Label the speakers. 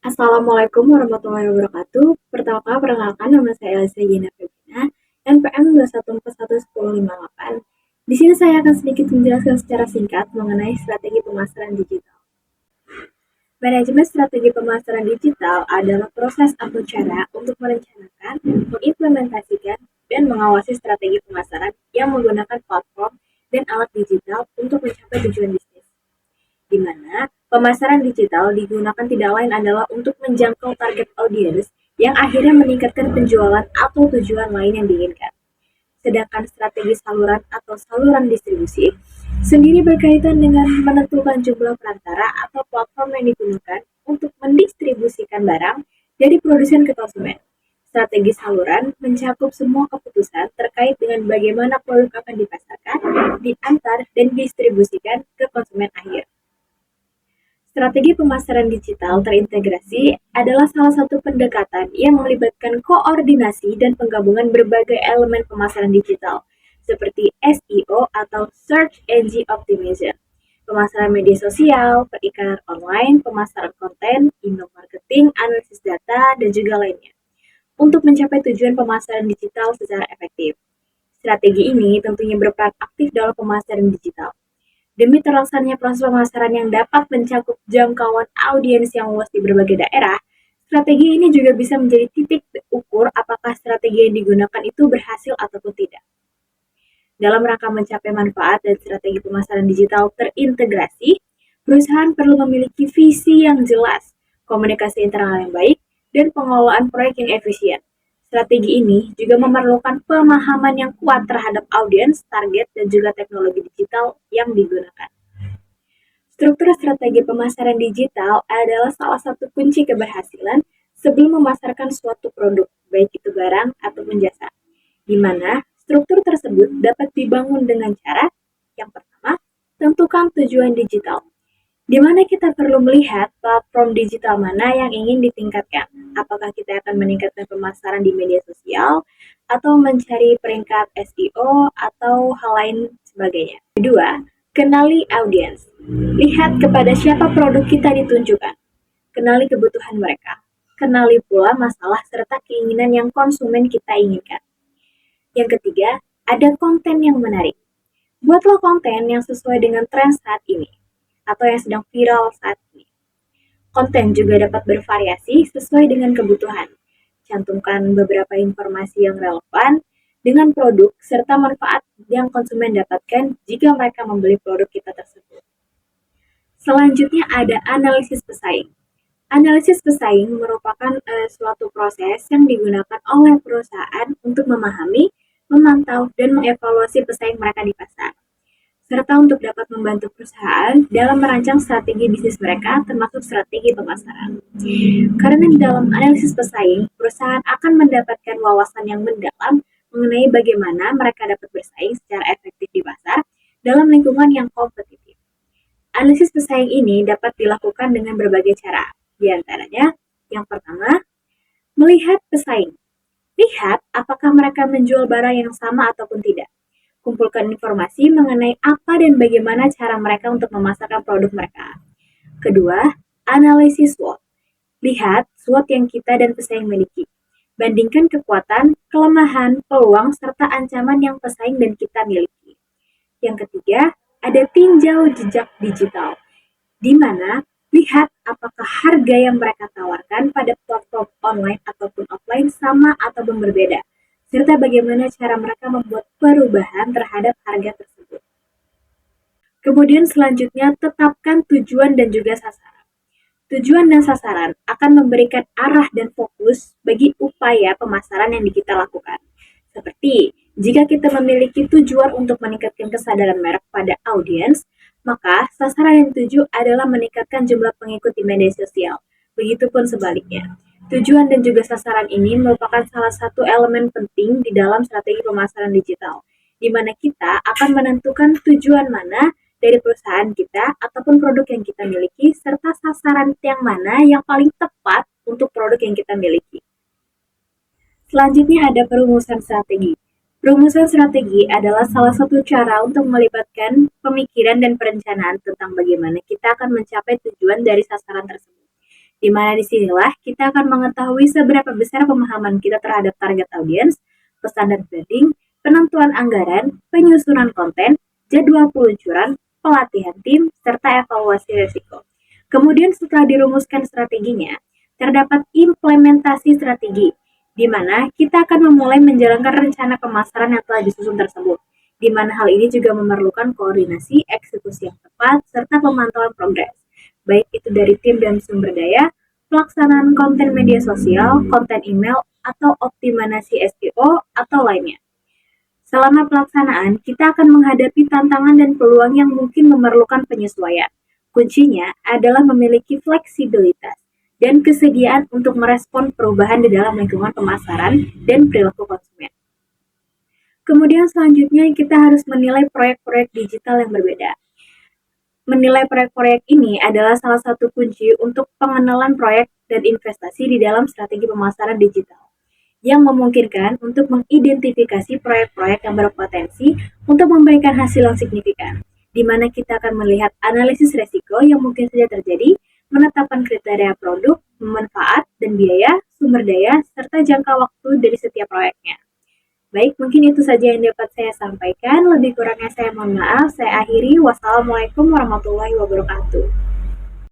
Speaker 1: Assalamualaikum warahmatullahi wabarakatuh. Pertama-tama perkenalkan nama saya Elisa Yena Febrina, NPM 2141158. Di sini saya akan sedikit menjelaskan secara singkat mengenai strategi pemasaran digital. Manajemen strategi pemasaran digital adalah proses atau cara untuk merencanakan, mengimplementasikan, dan mengawasi strategi pemasaran yang menggunakan platform dan alat digital untuk mencapai tujuan bisnis, di mana pemasaran digital digunakan tidak lain adalah untuk menjangkau target audiens yang akhirnya meningkatkan penjualan atau tujuan lain yang diinginkan. Sedangkan strategi saluran atau saluran distribusi sendiri berkaitan dengan menentukan jumlah perantara atau platform yang digunakan untuk mendistribusikan barang dari produsen ke konsumen. Strategi saluran mencakup semua keputusan terkait dengan bagaimana produk akan dipasarkan, diantar, dan distribusikan ke konsumen akhir. Strategi pemasaran digital terintegrasi adalah salah satu pendekatan yang melibatkan koordinasi dan penggabungan berbagai elemen pemasaran digital, seperti SEO atau Search Engine Optimization, pemasaran media sosial, perikanan online, pemasaran konten, email marketing, analisis data, dan juga lainnya, untuk mencapai tujuan pemasaran digital secara efektif. Strategi ini tentunya berperan aktif dalam pemasaran digital, demi terlaksananya proses pemasaran yang dapat mencakup jangkauan audiens yang luas di berbagai daerah. Strategi ini juga bisa menjadi titik ukur apakah strategi yang digunakan itu berhasil ataupun tidak. Dalam rangka mencapai manfaat dan strategi pemasaran digital terintegrasi, perusahaan perlu memiliki visi yang jelas, komunikasi internal yang baik, dan pengelolaan proyek yang efisien. Strategi ini juga memerlukan pemahaman yang kuat terhadap audiens, target, dan juga teknologi digital yang digunakan. Struktur strategi pemasaran digital adalah salah satu kunci keberhasilan sebelum memasarkan suatu produk, baik itu barang ataupun jasa, di mana struktur tersebut dapat dibangun dengan cara yang pertama, tentukan tujuan digital, di mana kita perlu melihat platform digital mana yang ingin ditingkatkan. Apakah kita akan meningkatkan pemasaran di media sosial, atau mencari peringkat SEO, atau hal lain sebagainya. Kedua, kenali audiens. Lihat kepada siapa produk kita ditunjukkan. Kenali kebutuhan mereka. Kenali pula masalah serta keinginan yang konsumen kita inginkan. Yang ketiga, ada konten yang menarik. Buatlah konten yang sesuai dengan tren saat ini, atau yang sedang viral saat ini. Konten juga dapat bervariasi sesuai dengan kebutuhan. Cantumkan beberapa informasi yang relevan dengan produk serta manfaat yang konsumen dapatkan jika mereka membeli produk kita tersebut. Selanjutnya ada analisis pesaing. Analisis pesaing merupakan suatu proses yang digunakan oleh perusahaan untuk memahami, memantau, dan mengevaluasi pesaing mereka di pasar, serta untuk dapat membantu perusahaan dalam merancang strategi bisnis mereka, termasuk strategi pemasaran. Karena di dalam analisis pesaing, perusahaan akan mendapatkan wawasan yang mendalam mengenai bagaimana mereka dapat bersaing secara efektif di pasar dalam lingkungan yang kompetitif. Analisis pesaing ini dapat dilakukan dengan berbagai cara. Di antaranya, yang pertama, melihat pesaing. Lihat apakah mereka menjual barang yang sama ataupun tidak. Kumpulkan informasi mengenai apa dan bagaimana cara mereka untuk memasarkan produk mereka. Kedua, analisis SWOT. Lihat SWOT yang kita dan pesaing miliki. Bandingkan kekuatan, kelemahan, peluang, serta ancaman yang pesaing dan kita miliki. Yang ketiga, ada tinjau jejak digital, di mana lihat apakah harga yang mereka tawarkan pada platform online ataupun offline sama atau berbeda, serta bagaimana cara mereka membuat perubahan terhadap harga tersebut. Kemudian selanjutnya, tetapkan tujuan dan juga sasaran. Tujuan dan sasaran akan memberikan arah dan fokus bagi upaya pemasaran yang kita lakukan. Seperti, jika kita memiliki tujuan untuk meningkatkan kesadaran merek pada audiens, maka sasaran yang dituju adalah meningkatkan jumlah pengikut di media sosial. Begitupun sebaliknya. Tujuan dan juga sasaran ini merupakan salah satu elemen penting di dalam strategi pemasaran digital, di mana kita akan menentukan tujuan mana dari perusahaan kita ataupun produk yang kita miliki, serta sasaran yang mana yang paling tepat untuk produk yang kita miliki. Selanjutnya ada perumusan strategi. Perumusan strategi adalah salah satu cara untuk melibatkan pemikiran dan perencanaan tentang bagaimana kita akan mencapai tujuan dari sasaran tersebut. di mana disinilah kita akan mengetahui seberapa besar pemahaman kita terhadap target audiens, standar branding, penentuan anggaran, penyusunan konten, jadwal peluncuran, pelatihan tim, serta evaluasi risiko. Kemudian setelah dirumuskan strateginya, terdapat implementasi strategi, di mana kita akan memulai menjalankan rencana pemasaran yang telah disusun tersebut, di mana hal ini juga memerlukan koordinasi, eksekusi yang tepat, serta pemantauan progres, baik itu dari tim dan sumber daya, pelaksanaan konten media sosial, konten email, atau optimasi SEO, atau lainnya. Selama pelaksanaan, kita akan menghadapi tantangan dan peluang yang mungkin memerlukan penyesuaian. Kuncinya adalah memiliki fleksibilitas dan kesediaan untuk merespon perubahan di dalam lingkungan pemasaran dan perilaku konsumen. Kemudian selanjutnya kita harus menilai proyek-proyek digital yang berbeda. Menilai proyek-proyek ini adalah salah satu kunci untuk pengenalan proyek dan investasi di dalam strategi pemasaran digital, yang memungkinkan untuk mengidentifikasi proyek-proyek yang berpotensi untuk memberikan hasil yang signifikan, di mana kita akan melihat analisis resiko yang mungkin saja terjadi, menetapkan kriteria produk, manfaat, dan biaya, sumber daya, serta jangka waktu dari setiap proyeknya. Baik, mungkin itu saja yang dapat saya sampaikan. Lebih kurangnya saya mohon maaf. Saya akhiri. Wassalamualaikum warahmatullahi wabarakatuh.